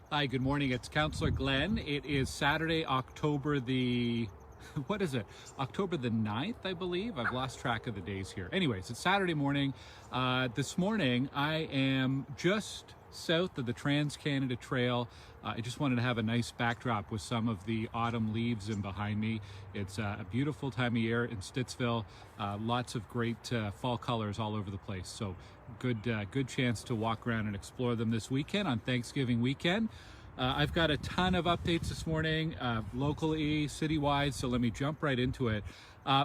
Hi, good morning. It's Councillor Glen. It is Saturday, October the, what is it? October the 9th, I believe. I've lost track of the days here. Anyways, it's Saturday morning. This morning, I am just south of the Trans-Canada Trail. I just wanted to have a nice backdrop with some of the autumn leaves in behind me. It's a beautiful time of year in Stittsville. Lots of great fall colors all over the place. So good chance to walk around and explore them this weekend on Thanksgiving weekend. I've got a ton of updates this morning, locally, citywide, so let me jump right into it.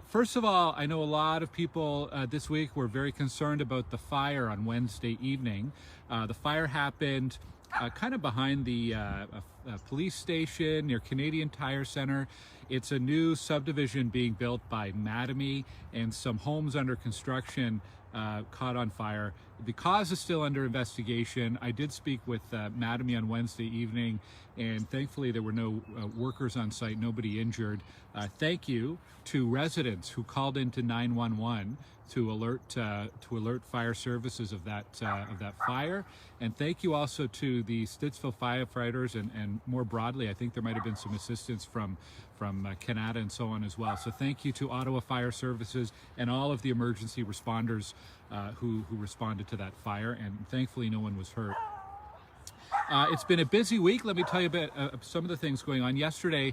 First of all, I know a lot of people this week were very concerned about the fire on Wednesday evening. The fire happened kind of behind the police station near Canadian Tire Center. It's a new subdivision being built by Mattamy, and some homes under construction caught on fire. The cause is still under investigation. I did speak with Mattamy on Wednesday evening, and thankfully there were no workers on site, nobody injured. Thank you to residents who called into 911 to alert fire services of that fire, and thank you also to the Stittsville firefighters and more broadly, I think there might have been some assistance from Canada and so on as well. So thank you to Ottawa Fire Services and all of the emergency responders who responded to that fire, and thankfully no one was hurt. It's been a busy week. Let me tell you about some of the things going on. Yesterday,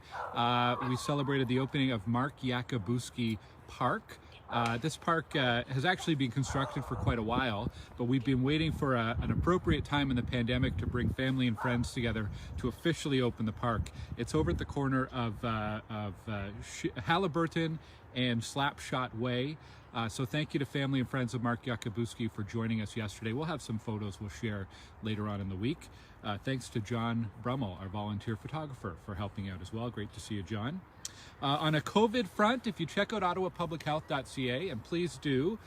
we celebrated the opening of Mark Yakabuski Park. This park has actually been constructed for quite a while, but we've been waiting for an appropriate time in the pandemic to bring family and friends together to officially open the park. It's over at the corner of Halliburton and Slapshot Way. So thank you to family and friends of Mark Yakabuski for joining us yesterday. We'll have some photos we'll share later on in the week. Thanks to John Brummel, our volunteer photographer, for helping out as well. Great to see you, John. On a COVID front, if you check out ottawapublichealth.ca, and please do,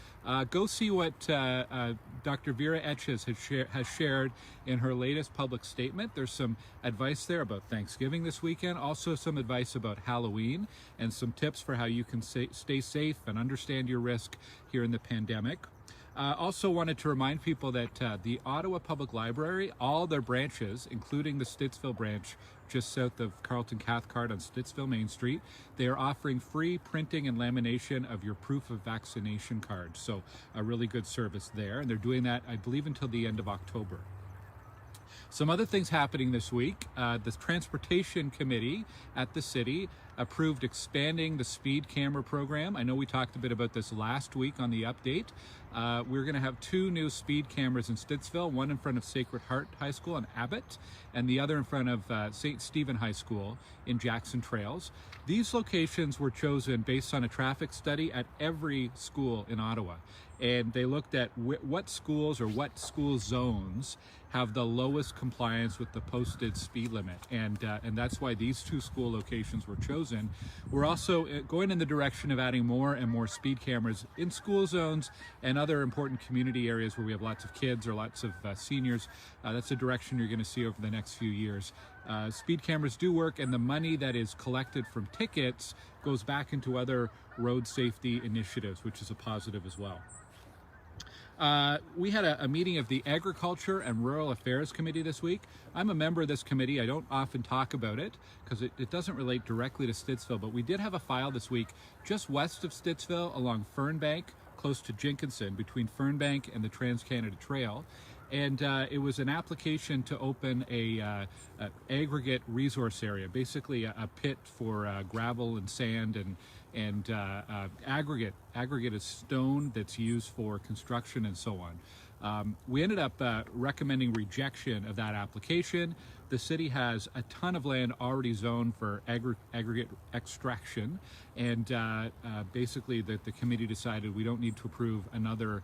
go see what Dr. Vera Etches has shared in her latest public statement. There's some advice there about Thanksgiving this weekend, also some advice about Halloween, and some tips for how you can stay safe and understand your risk here in the pandemic. Also wanted to remind people that the Ottawa Public Library, all their branches, including the Stittsville branch just south of Carleton Cathcart on Stittsville Main Street, they are offering free printing and lamination of your proof of vaccination card. So a really good service there, and they're doing that, I believe, until the end of October. Some other things happening this week. The Transportation Committee at the city approved expanding the speed camera program. I know we talked a bit about this last week on the update. We're going to have 2 new speed cameras in Stittsville, one in front of Sacred Heart High School in Abbott, and the other in front of St. Stephen High School in Jackson Trails. These locations were chosen based on a traffic study at every school in Ottawa, and they looked at what schools or what school zones have the lowest compliance with the posted speed limit, and that's why these 2 school locations were chosen. We're also going in the direction of adding more and more speed cameras in school zones and other important community areas where we have lots of kids or lots of seniors. That's a direction you're going to see over the next few years. Speed cameras do work, and the money that is collected from tickets goes back into other road safety initiatives, which is a positive as well. We had a meeting of the Agriculture and Rural Affairs Committee this week. I'm a member of this committee. I don't often talk about it because it doesn't relate directly to Stittsville, but we did have a file this week just west of Stittsville along Fernbank, close to Jenkinson, between Fernbank and the Trans-Canada Trail. And it was an application to open a aggregate resource area, basically a pit for gravel and sand and aggregate. Aggregate is stone that's used for construction and so on. We ended up recommending rejection of that application. The city has a ton of land already zoned for aggregate extraction, and basically the committee decided we don't need to approve another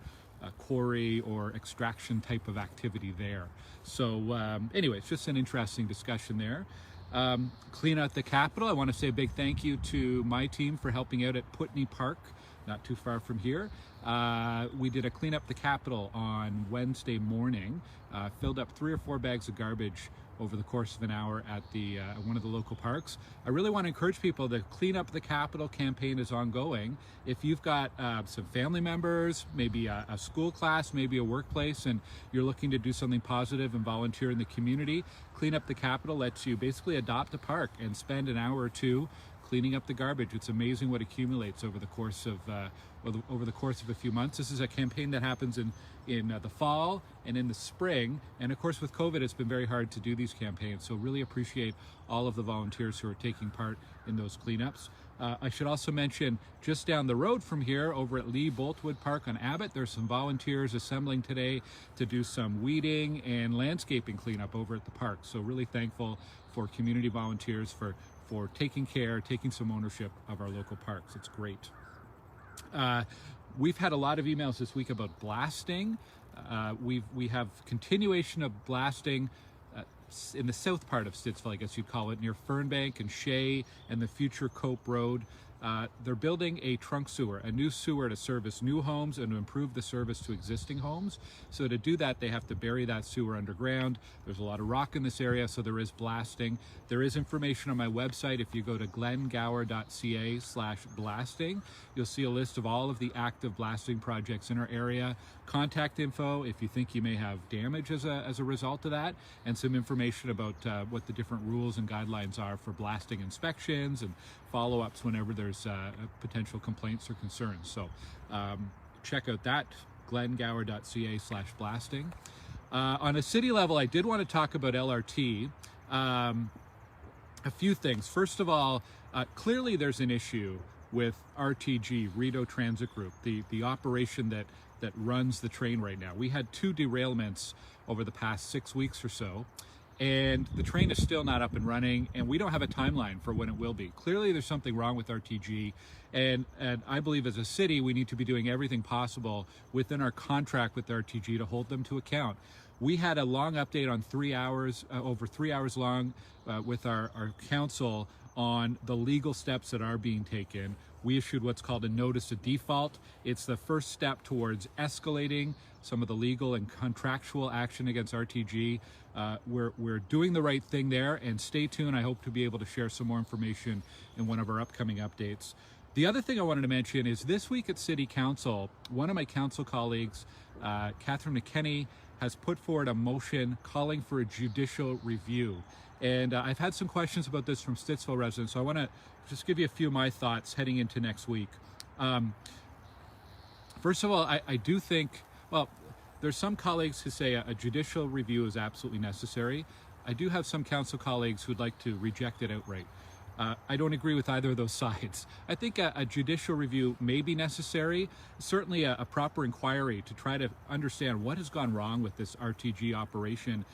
quarry or extraction type of activity there. So anyway, it's just an interesting discussion there. Clean out the Capitol. I want to say a big thank you to my team for helping out at Putney Park, not too far from here. We did a clean up the Capitol on Wednesday morning, filled up 3 or 4 bags of garbage over the course of an hour at the one of the local parks. I really want to encourage people. The Clean Up the Capitol campaign is ongoing. If you've got some family members, maybe a school class, maybe a workplace, and you're looking to do something positive and volunteer in the community, Clean Up the Capitol lets you basically adopt a park and spend an hour or two cleaning up the garbage. It's amazing what accumulates over the course of a few months. This is a campaign that happens in the fall and in the spring, and of course with COVID it's been very hard to do these campaigns, so really appreciate all of the volunteers who are taking part in those cleanups. I should also mention, just down the road from here, over at Lee Boltwood Park on Abbott, there's some volunteers assembling today to do some weeding and landscaping cleanup over at the park. So really thankful for community volunteers for taking care, taking some ownership of our local parks. It's great. We've had a lot of emails this week about blasting. We have continuation of blasting in the south part of Stittsville, I guess you'd call it, near Fernbank and Shea and the future Cope Road. They're building a trunk sewer, a new sewer to service new homes and to improve the service to existing homes. So to do that, they have to bury that sewer underground. There's a lot of rock in this area, so there is blasting. There is information on my website. If you go to glengower.ca/blasting, you'll see a list of all of the active blasting projects in our area, contact info if you think you may have damage as a result of that, and some information about what the different rules and guidelines are for blasting inspections and follow-ups whenever there's potential complaints or concerns. So check out that, glengower.ca/blasting. On a city level, I did want to talk about LRT. A few things. First of all, clearly there's an issue with RTG, Rideau Transit Group, the operation that runs the train right now. We had 2 derailments over the past 6 weeks or so, and the train is still not up and running, and we don't have a timeline for when it will be. Clearly there's something wrong with RTG, and I believe as a city we need to be doing everything possible within our contract with RTG to hold them to account. We had a long update on 3 hours, over 3 hours long, with our council on the legal steps that are being taken. We issued what's called a notice of default. It's the first step towards escalating some of the legal and contractual action against RTG. We're doing the right thing there, and stay tuned. I hope to be able to share some more information in one of our upcoming updates. The other thing I wanted to mention is this week at City Council, one of my council colleagues, Catherine McKenney, has put forward a motion calling for a judicial review. And I've had some questions about this from Stittsville residents, so I want to just give you a few of my thoughts heading into next week. First of all, I do think, well, there's some colleagues who say a judicial review is absolutely necessary. I do have some council colleagues who'd like to reject it outright. I don't agree with either of those sides. I think a judicial review may be necessary, certainly a proper inquiry to try to understand what has gone wrong with this RTG operation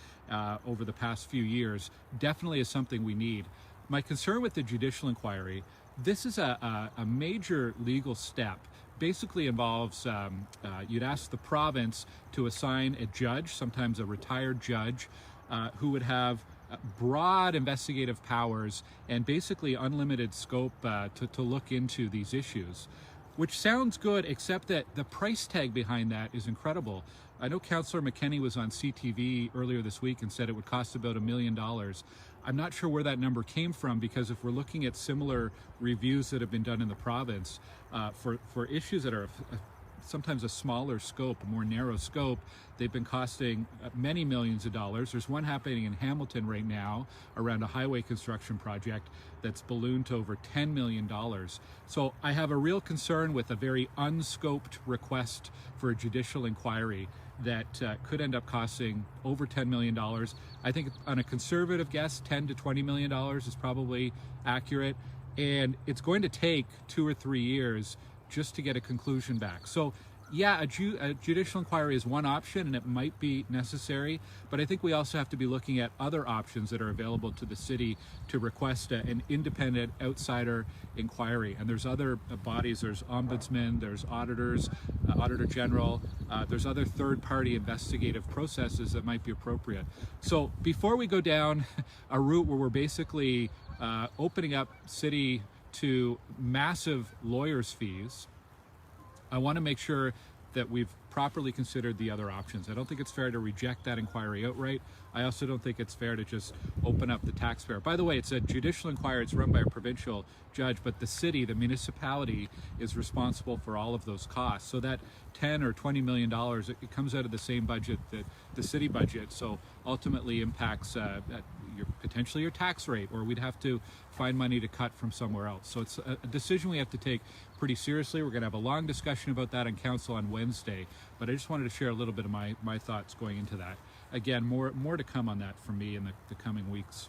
over the past few years definitely is something we need. My concern with the judicial inquiry, this is a major legal step. Basically involves, you'd ask the province to assign a judge, sometimes a retired judge, who would have broad investigative powers and basically unlimited scope to look into these issues, which sounds good, except that the price tag behind that is incredible. I know Councillor McKenney was on CTV earlier this week and said it would cost about $1 million. I'm not sure where that number came from, because if we're looking at similar reviews that have been done in the province for issues that are sometimes a smaller scope, a more narrow scope, they've been costing many millions of dollars. There's one happening in Hamilton right now around a highway construction project that's ballooned to over $10 million. So I have a real concern with a very unscoped request for a judicial inquiry that could end up costing over $10 million. I think on a conservative guess, $10 to $20 million is probably accurate. And it's going to take 2 or 3 years just to get a conclusion back. So yeah, a judicial inquiry is one option, and it might be necessary, but I think we also have to be looking at other options that are available to the city to request an independent outsider inquiry. And there's other bodies, there's ombudsman, there's auditors, auditor general, there's other third-party investigative processes that might be appropriate. So before we go down a route where we're basically opening up city to massive lawyers' fees, I want to make sure that we've properly considered the other options. I don't think it's fair to reject that inquiry outright. I also don't think it's fair to just open up the taxpayer. By the way, it's a judicial inquiry. It's run by a provincial judge, but the city, the municipality, is responsible for all of those costs. So that $10 or $20 million, it comes out of the same budget that the city budget. So ultimately impacts potentially your tax rate, or we'd have to find money to cut from somewhere else. So it's a decision we have to take pretty seriously. We're going to have a long discussion about that in council on Wednesday, but I just wanted to share a little bit of my thoughts going into that. Again, more to come on that from me in the coming weeks.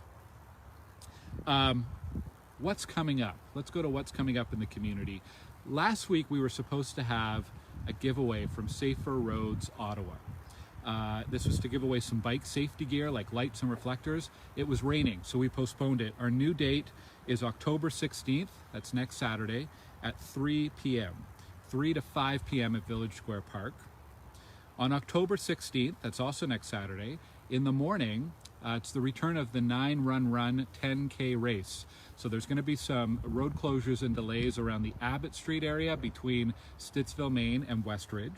What's coming up? Let's go to what's coming up in the community. Last week we were supposed to have a giveaway from Safer Roads Ottawa. This was to give away some bike safety gear like lights and reflectors. It was raining, so we postponed it. Our new date is October 16th, that's next Saturday, at 3 p.m. 3 to 5 p.m. at Village Square Park. On October 16th, that's also next Saturday, in the morning, it's the return of the 9 Run 10K race. So there's going to be some road closures and delays around the Abbott Street area between Stittsville, Maine and Westridge.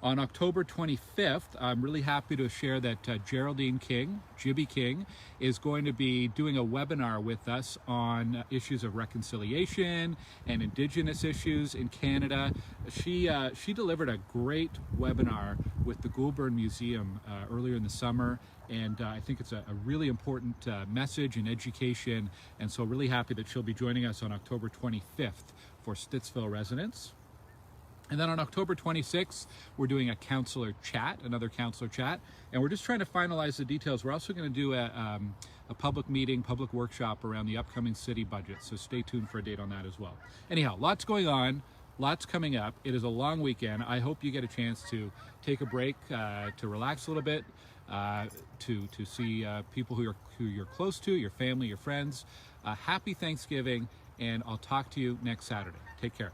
On October 25th, I'm really happy to share that Geraldine King, Jibby King, is going to be doing a webinar with us on issues of reconciliation and Indigenous issues in Canada. She delivered a great webinar with the Goulburn Museum earlier in the summer, and I think it's a really important message and education, and so really happy that she'll be joining us on October 25th for Stittsville residents. And then on October 26th, we're doing a councillor chat, another councillor chat, and we're just trying to finalize the details. We're also going to do a public meeting, public workshop around the upcoming city budget, so stay tuned for a date on that as well. Anyhow, lots going on, lots coming up. It is a long weekend. I hope you get a chance to take a break, to relax a little bit, to see people who you're close to, your family, your friends. Happy Thanksgiving, and I'll talk to you next Saturday. Take care.